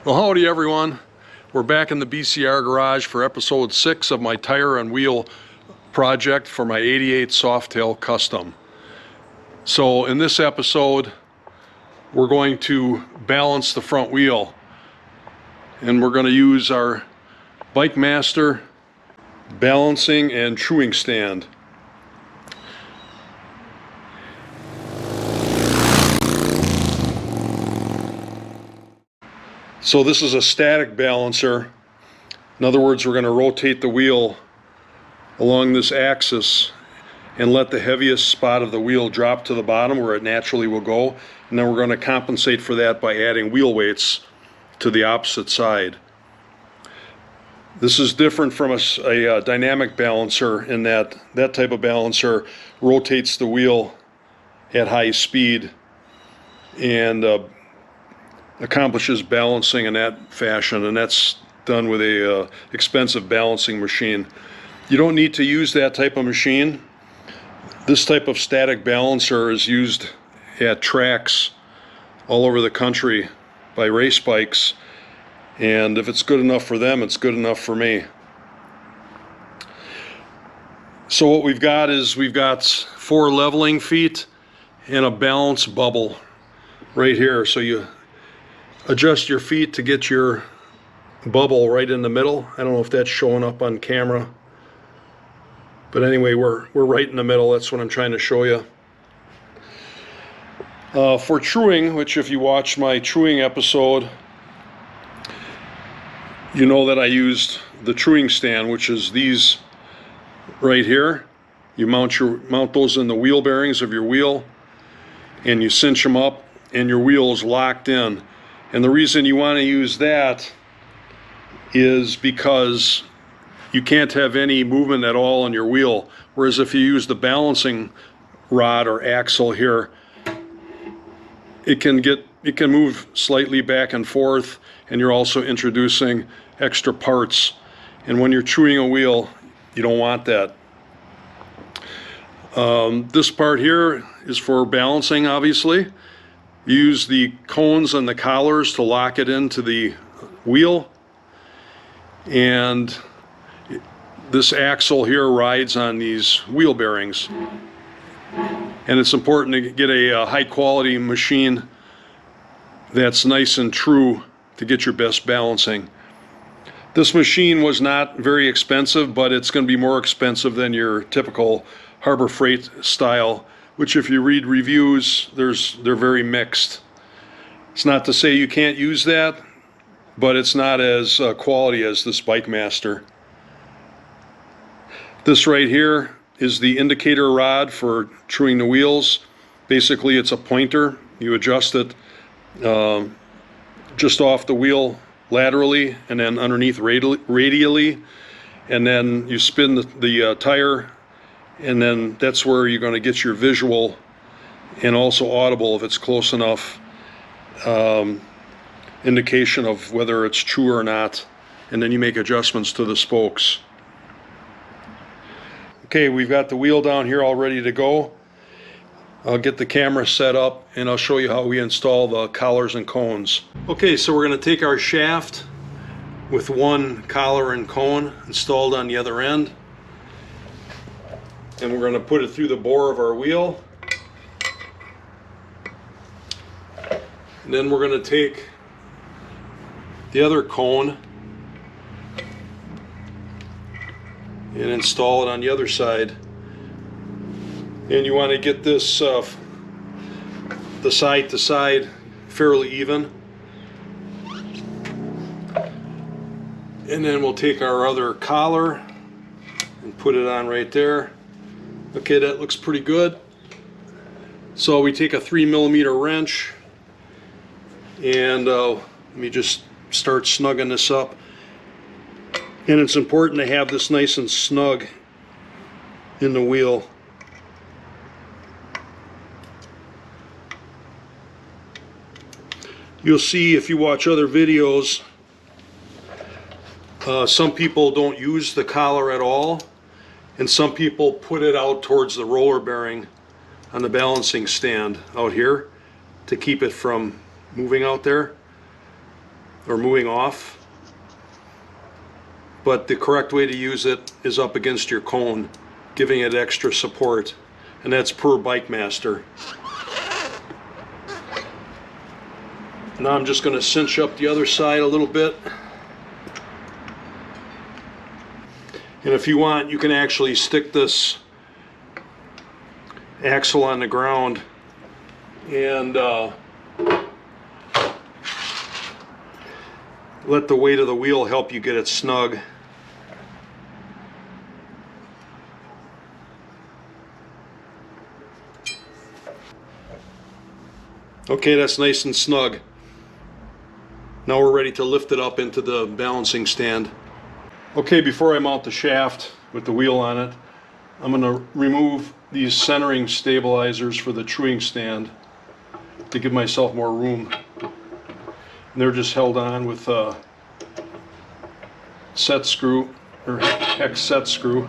Well, howdy everyone. We're back in the BCR Garage for episode 6 of my tire and wheel project for my 88 Softail Custom. So in this episode, we're going to balance the front wheel, and we're going to use our BikeMaster balancing and truing stand. So this is a static balancer. In other words, we're going to rotate the wheel along this axis and let the heaviest spot of the wheel drop to the bottom where it naturally will go, and then we're going to compensate for that by adding wheel weights to the opposite side. This is different from a dynamic balancer in that type of balancer rotates the wheel at high speed and accomplishes balancing in that fashion, and that's done with a expensive balancing machine. You don't need to use that type of machine. This type of static balancer is used at tracks all over the country by race bikes, and if it's good enough for them, it's good enough for me. So what we've got is we've got 4 leveling feet and a balance bubble right here. So you adjust your feet to get your bubble right in the middle. I don't know if that's showing up on camera, but anyway, we're right in the middle. That's what I'm trying to show you. For truing, which if you watched my truing episode, you know that I used the truing stand, which is these right here. You mount those in the wheel bearings of your wheel, and you cinch them up, and your wheel is locked in. And the reason you want to use that is because you can't have any movement at all on your wheel. Whereas if you use the balancing rod or axle here, it can move slightly back and forth, and you're also introducing extra parts. And when you're truing a wheel, you don't want that. This part here is for balancing, obviously. Use the cones and the collars to lock it into the wheel, and this axle here rides on these wheel bearings. And it's important to get a high quality machine that's nice and true to get your best balancing. This machine was not very expensive, but it's going to be more expensive than your typical Harbor Freight style, which if you read reviews, they're very mixed. It's not to say you can't use that, but it's not as quality as this BikeMaster. This right here is the indicator rod for truing the wheels. Basically, it's a pointer. You adjust it just off the wheel laterally and then underneath radially, and then you spin the tire, and then that's where you're going to get your visual and also audible, if it's close enough, indication of whether it's true or not, and then you make adjustments to the spokes. Okay, we've got the wheel down here all ready to go. I'll get the camera set up and I'll show you how we install the collars and cones. Okay, so we're going to take our shaft with one collar and cone installed on the other end, and we're going to put it through the bore of our wheel. And then we're going to take the other cone and install it on the other side. And you want to get this the side to side fairly even. And then we'll take our other collar and put it on right there. Okay, that looks pretty good. So we take a 3mm wrench, and let me just start snugging this up. And it's important to have this nice and snug in the wheel. You'll see if you watch other videos, some people don't use the collar at all, and some people put it out towards the roller bearing on the balancing stand out here to keep it from moving out there. or moving off. But the correct way to use it is up against your cone, giving it extra support. And that's per BikeMaster. Now I'm just going to cinch up the other side a little bit. And if you want, you can actually stick this axle on the ground and let the weight of the wheel help you get it snug. Okay, that's nice and snug. Now we're ready to lift it up into the balancing stand. Okay, before I mount the shaft with the wheel on it, I'm going to remove these centering stabilizers for the truing stand to give myself more room. And they're just held on with a set screw, or hex set screw.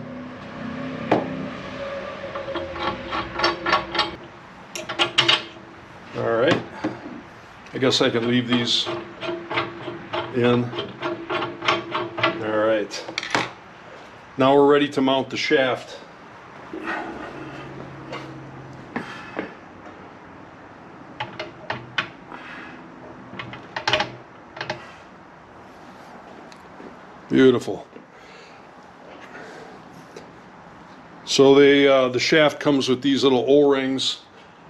Alright, I guess I can leave these in. Alright, now we're ready to mount the shaft. Beautiful. So the shaft comes with these little O-rings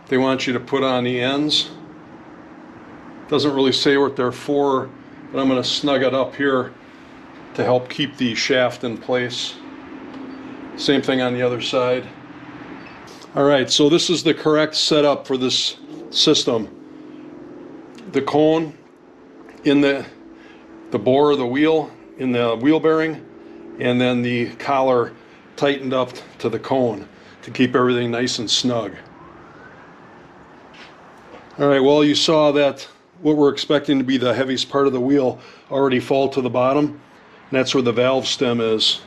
they want you to put on the ends. Doesn't really say what they're for, but I'm going to snug it up here to help keep the shaft in place. Same thing on the other side. Alright, so this is the correct setup for this system. The cone in the bore of the wheel, in the wheel bearing, and then the collar tightened up to the cone to keep everything nice and snug. Alright, well, you saw that what we're expecting to be the heaviest part of the wheel already fall to the bottom, and that's where the valve stem is.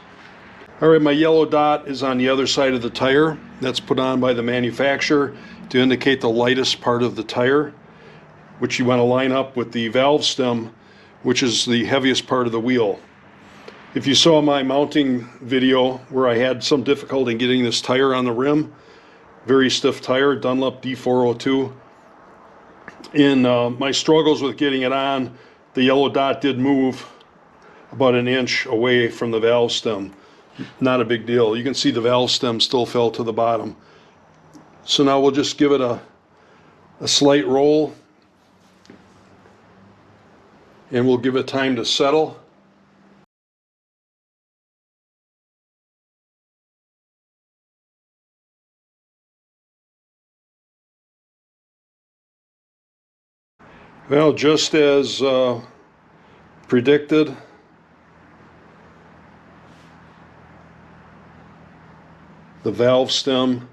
Alright, my yellow dot is on the other side of the tire. That's put on by the manufacturer to indicate the lightest part of the tire, which you want to line up with the valve stem, which is the heaviest part of the wheel. If you saw my mounting video where I had some difficulty in getting this tire on the rim, very stiff tire, Dunlop D402, in my struggles with getting it on, the yellow dot did move about an inch away from the valve stem. Not a big deal. You can see the valve stem still fell to the bottom. So now we'll just give it a slight roll, and we'll give it time to settle. Well, just as predicted, the valve stem,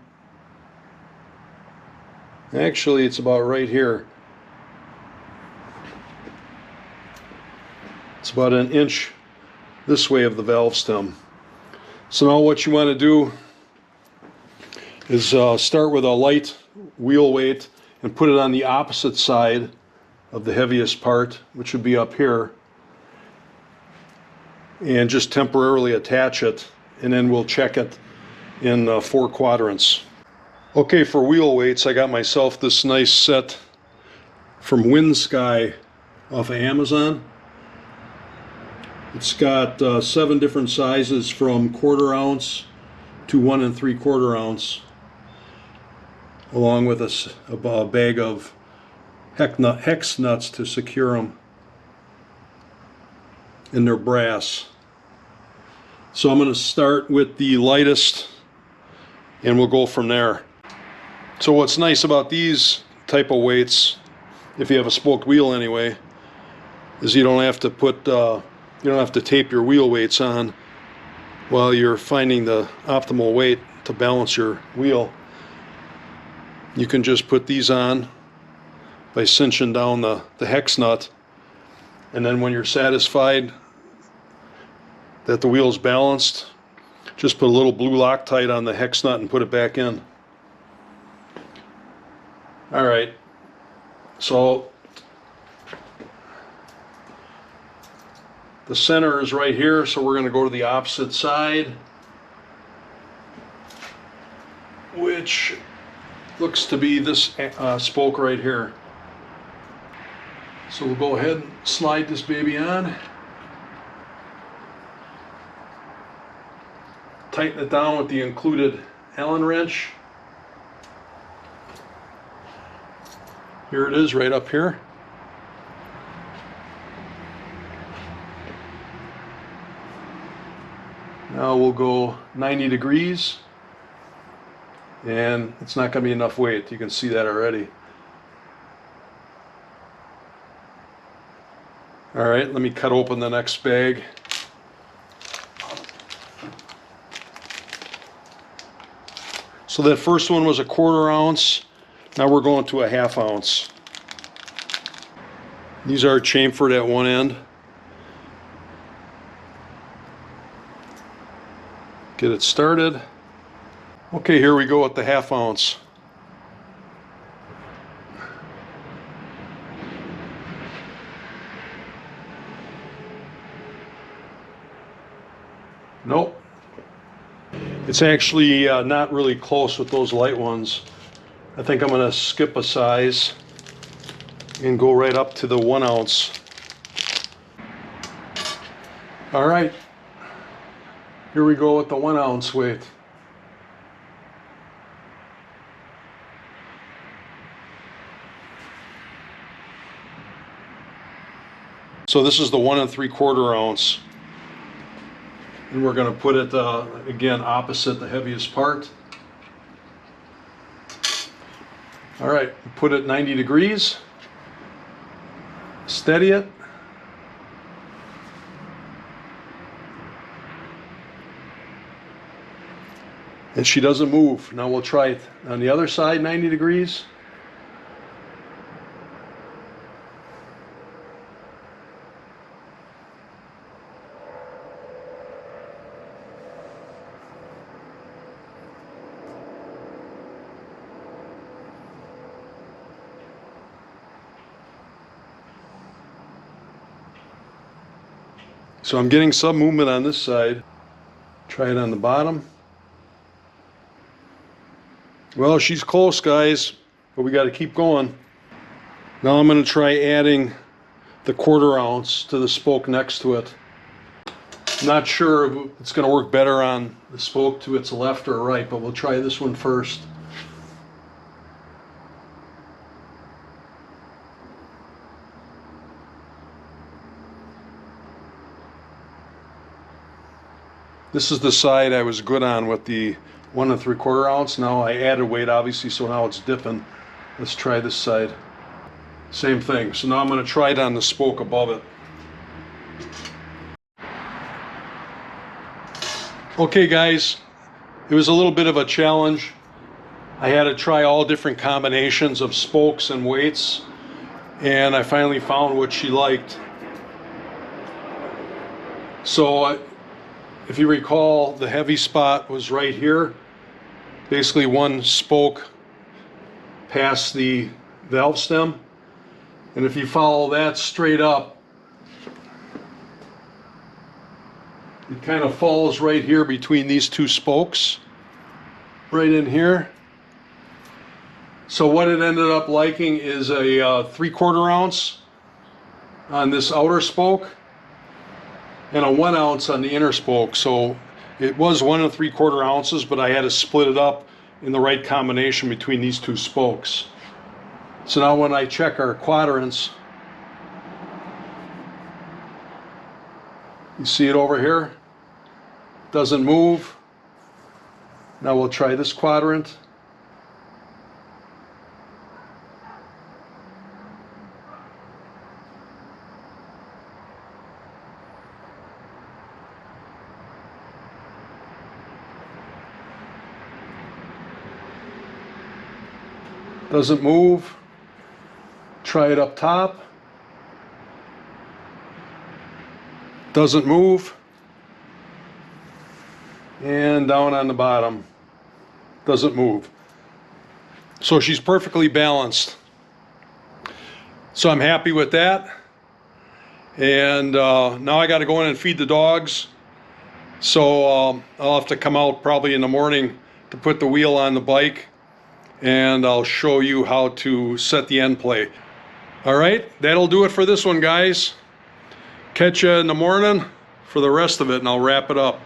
actually it's about right here. It's about an inch this way of the valve stem. So now what you want to do is start with a light wheel weight and put it on the opposite side of the heaviest part, which would be up here, and just temporarily attach it, and then we'll check it in 4 quadrants. Okay, for wheel weights, I got myself this nice set from Wind Sky off of Amazon. It's got 7 different sizes from 1/4 ounce to 1 3/4 ounce, along with a bag of hex nuts to secure them, and they're brass. So I'm going to start with the lightest, and we'll go from there. So what's nice about these type of weights, if you have a spoked wheel anyway, is you don't have to tape your wheel weights on while you're finding the optimal weight to balance your wheel. You can just put these on by cinching down the hex nut, and then when you're satisfied that the wheel's balanced, just put a little blue Loctite on the hex nut and put it back in. Alright, so The center is right here, so we're going to go to the opposite side, which looks to be this spoke right here. So we'll go ahead and slide this baby on. Tighten it down with the included Allen wrench. Here it is right up here. Now we'll go 90 degrees, and it's not going to be enough weight. You can see that already. All right, let me cut open the next bag. So that first one was a 1/4 ounce. Now we're going to a 1/2 ounce. These are chamfered at one end. Get it started. Okay, here we go with the 1/2 ounce. Nope. It's actually not really close with those light ones. I think I'm going to skip a size and go right up to the 1 ounce. All right. Here we go with the 1 ounce weight. So this is the 1 3/4 ounce. And we're going to put it, again, opposite the heaviest part. All right, put it 90 degrees. Steady it. And she doesn't move. Now we'll try it on the other side, 90 degrees. So I'm getting some movement on this side. Try it on the bottom. Well, she's close, guys, but we got to keep going. Now I'm going to try adding the 1/4 ounce to the spoke next to it. I'm not sure if it's going to work better on the spoke to its left or right, but we'll try this one first. This is the side I was good on with the 1 3/4 ounce. Now I added weight, obviously, so now it's dipping. Let's try this side. Same thing. So now I'm going to try it on the spoke above it. Okay, guys, it was a little bit of a challenge. I had to try all different combinations of spokes and weights, and I finally found what she liked. So if you recall, the heavy spot was right here. Basically one spoke past the valve stem. And if you follow that straight up, it kind of falls right here between these two spokes. Right in here. So what it ended up liking is a 3/4 ounce on this outer spoke and a 1 ounce on the inner spoke. So it was 1 3/4 ounces, but I had to split it up in the right combination between these two spokes. So now when I check our quadrants, you see it over here? Doesn't move. Now we'll try this quadrant. Doesn't move. Try it up top. Doesn't move. And down on the bottom. Doesn't move. So she's perfectly balanced. So I'm happy with that. And now I got to go in and feed the dogs. So I'll have to come out probably in the morning to put the wheel on the bike, and I'll show you how to set the end play. All right, that'll do it for this one, guys. Catch you in the morning for the rest of it, and I'll wrap it up.